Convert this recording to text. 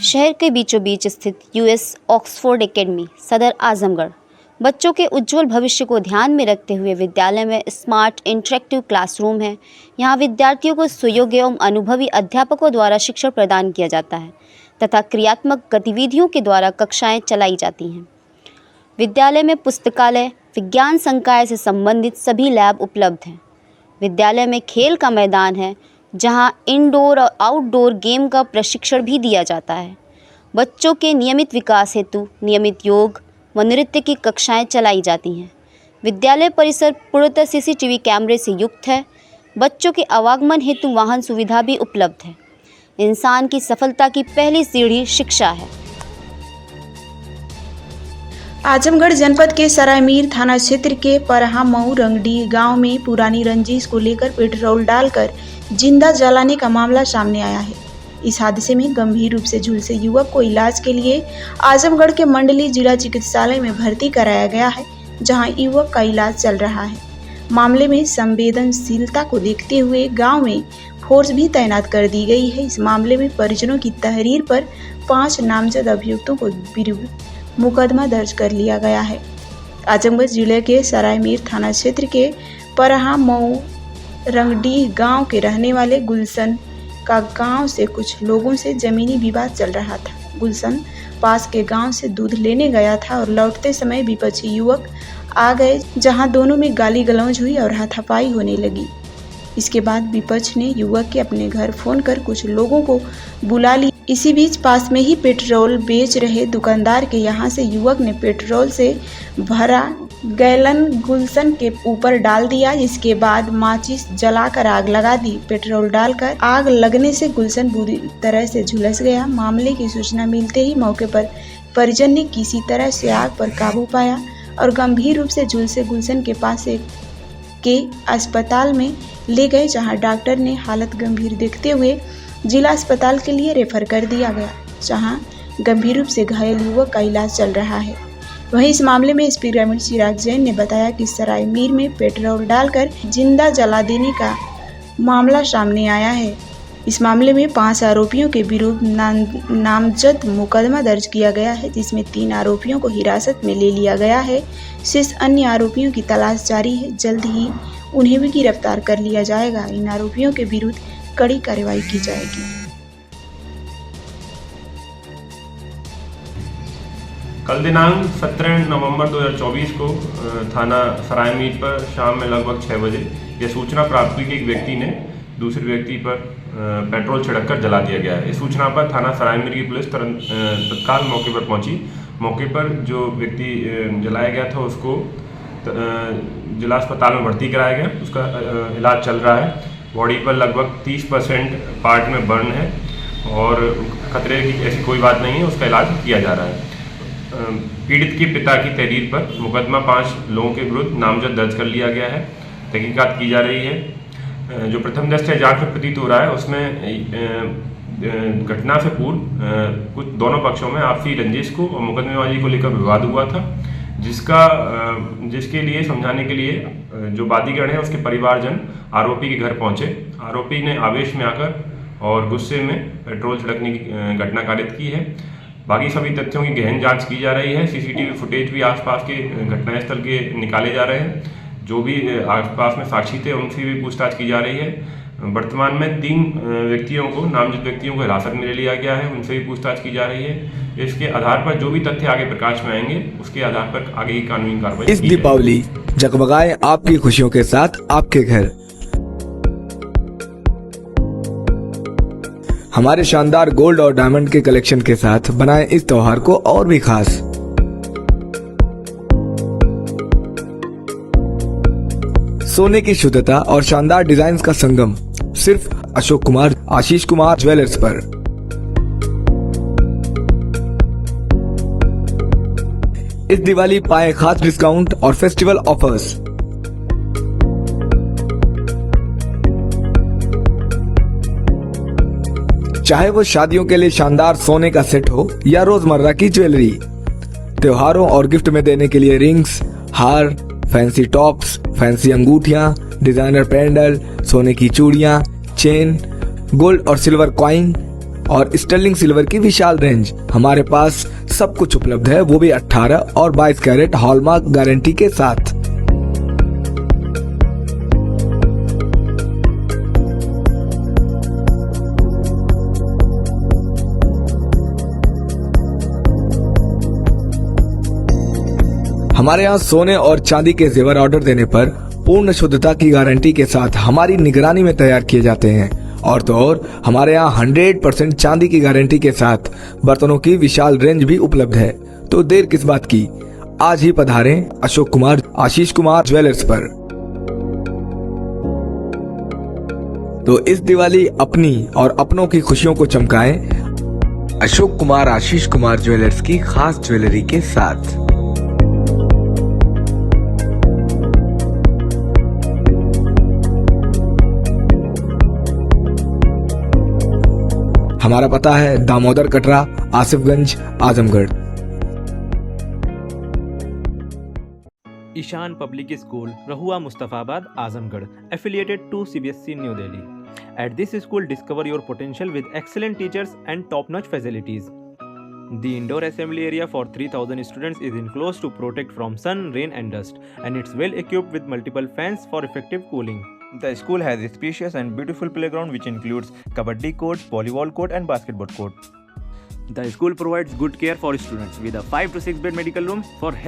शहर के बीचों बीच स्थित यूएस ऑक्सफोर्ड एकेडमी सदर आजमगढ़ बच्चों के उज्जवल भविष्य को ध्यान में रखते हुए विद्यालय में स्मार्ट इंटरेक्टिव क्लासरूम है। यहाँ विद्यार्थियों को सुयोग्य एवं अनुभवी अध्यापकों द्वारा शिक्षण प्रदान किया जाता है तथा क्रियात्मक गतिविधियों के द्वारा कक्षाएं चलाई जाती हैं। विद्यालय में पुस्तकालय, विज्ञान संकाय से संबंधित सभी लैब उपलब्ध हैं। विद्यालय में खेल का मैदान है जहां इंडोर और आउटडोर गेम का प्रशिक्षण भी दिया जाता है। बच्चों के नियमित विकास हेतु नियमित योग व नृत्य की कक्षाएं चलाई जाती हैं। विद्यालय परिसर पूर्णतः सीसीटीवी कैमरे से युक्त है। बच्चों के आवागमन हेतु वाहन सुविधा भी उपलब्ध है। इंसान की सफलता की पहली सीढ़ी शिक्षा है। आजमगढ़ जनपद के सरायमीर थाना क्षेत्र के परहा मऊ रंगडी गांव में पुरानी रंजिश को लेकर पेट्रोल डालकर जिंदा जलाने का मामला सामने आया है। इस हादसे में गंभीर रूप से झुलसे युवक को इलाज के लिए आजमगढ़ के मंडली जिला चिकित्सालय में भर्ती कराया गया है, जहां युवक का इलाज चल रहा है। मामले में संवेदनशीलता को देखते हुए गांव में फोर्स भी तैनात कर दी गई है। इस मामले में परिजनों की तहरीर पर 5 नामजद अभियुक्तों को विरुद्ध मुकदमा दर्ज कर लिया गया है। आजमगढ़ जिले के सरायमीर थाना क्षेत्र के परहा मऊ रंगडी गांव के रहने वाले गुलशन का गांव से कुछ लोगों से जमीनी विवाद चल रहा था। गुलशन पास के गांव से दूध लेने गया था और लौटते समय विपक्षी युवक आ गए, जहां दोनों में गाली गलौज हुई और हाथापाई होने लगी। इसके बाद विपक्ष ने युवक के अपने घर फोन कर कुछ लोगों को बुला लिया। इसी बीच पास में ही पेट्रोल बेच रहे दुकानदार के यहां से युवक ने पेट्रोल से भरा गैलन गुलशन के ऊपर डाल दिया। इसके बाद माचिस जलाकर आग लगा दी। पेट्रोल डालकर आग लगने से गुलशन बुरी तरह से झुलस गया। मामले की सूचना मिलते ही मौके पर परिजन ने किसी तरह से आग पर काबू पाया और गंभीर रूप से झुलसे गुलशन के पास के अस्पताल में ले गए, जहां डॉक्टर ने हालत गंभीर देखते हुए जिला अस्पताल के लिए रेफर कर दिया गया, जहां गंभीर रूप से घायल युवक का इलाज चल रहा है। वहीं इस मामले में एसपी ग्रामीण चिराग जैन ने बताया कि सरायमीर में पेट्रोल डालकर जिंदा जला देने का मामला सामने आया है। इस मामले में 5 आरोपियों के विरुद्ध नामजद मुकदमा दर्ज किया गया है, जिसमें 3 आरोपियों को हिरासत में ले लिया गया है। शेष अन्य आरोपियों की तलाश जारी है। जल्द ही उन्हें भी गिरफ्तार कर लिया जाएगा। इन आरोपियों के विरुद्ध कड़ी कार्रवाई की जाएगी। कल दिनांक 17 नवंबर 2024 को थाना सरायमीर पर शाम में लगभग 6 बजे यह सूचना प्राप्त हुई कि एक व्यक्ति ने दूसरे व्यक्ति पर पेट्रोल छिड़ककर जला दिया गया है। इस सूचना पर थाना सरायमीर की पुलिस तत्काल मौके पर पहुंची। मौके पर जो व्यक्ति जलाया गया था उसको जिला अस्पताल में भर्ती कराया गया। उसका इलाज चल रहा है। बॉडी पर लगभग 30% पार्ट में बर्न है और खतरे की ऐसी कोई बात नहीं है। उसका इलाज किया जा रहा है। पीड़ित के पिता की तहरीर पर मुकदमा 5 लोगों के विरुद्ध नामजद दर्ज कर लिया गया है। तहकीकात की जा रही है। जो प्रथम दृष्टया जांच में प्रतीत हो रहा है उसमें घटना से पूर्व कुछ दोनों पक्षों में आपसी रंजिश को और मुकदमेबाजी को लेकर विवाद हुआ था, जिसके लिए समझाने के लिए जो वादीगण है उसके परिवारजन आरोपी के घर पहुंचे। आरोपी ने आवेश में आकर और गुस्से में पेट्रोल छिड़कने की घटना कारित की है। बाकी सभी तथ्यों की गहन जांच की जा रही है। सीसीटीवी फुटेज भी आसपास के घटनास्थल के निकाले जा रहे हैं। जो भी आसपास में साक्षी थे उनसे भी पूछताछ की जा रही है। वर्तमान में 3 व्यक्तियों को नामजद व्यक्तियों को हिरासत में ले लिया गया है। उनसे भी पूछताछ की जा रही है। इसके आधार पर जो भी तथ्य आगे प्रकाश में आएंगे उसके आधार पर आगे की कानूनी कार्रवाई। इस दीपावली जगमगाए आपकी खुशियों के साथ आपके घर। हमारे शानदार गोल्ड और डायमंड के कलेक्शन के साथ बनाएं इस त्योहार को और भी खास। सोने की शुद्धता और शानदार डिजाइन का संगम सिर्फ अशोक कुमार आशीष कुमार ज्वेलर्स पर। इस दिवाली पाए खास डिस्काउंट और फेस्टिवल ऑफर्स। चाहे वो शादियों के लिए शानदार सोने का सेट हो या रोजमर्रा की ज्वेलरी, त्योहारों और गिफ्ट में देने के लिए रिंग्स, हार, फैंसी टॉप्स, फैंसी अंगूठियां, डिजाइनर पेंडल, सोने की चूड़ियां, चेन, गोल्ड और सिल्वर कॉइन, और स्टर्लिंग सिल्वर की विशाल रेंज। हमारे पास सब कुछ उपलब्ध है, वो भी 18 और 22 कैरेट हॉलमार्क गारंटी के साथ। हमारे यहाँ सोने और चांदी के जेवर ऑर्डर देने पर पूर्ण शुद्धता की गारंटी के साथ हमारी निगरानी में तैयार किए जाते हैं। और तो और हमारे यहाँ 100% चांदी की गारंटी के साथ बर्तनों की विशाल रेंज भी उपलब्ध है। तो देर किस बात की, आज ही पधारें अशोक कुमार आशीष कुमार ज्वेलर्स पर। तो इस दिवाली अपनी और अपनों की खुशियों को चमकाएं अशोक कुमार आशीष कुमार ज्वेलर्स की खास ज्वेलरी के साथ। हमारा पता है Damodar Katra, Asifganj, Azamgarh. Ishan public school, Rahua Mustafabad, Azamgarh, affiliated to CBSE New Delhi. At this school, discover your potential with excellent teachers and top-notch facilities. The indoor assembly area for 3,000 students is enclosed to protect from sun, rain and dust, and it's well equipped with multiple fans for effective cooling. The school has a spacious and beautiful playground which includes kabaddi court, volleyball court and basketball court. The school provides good care for students with a 5 to 6 bed medical room for health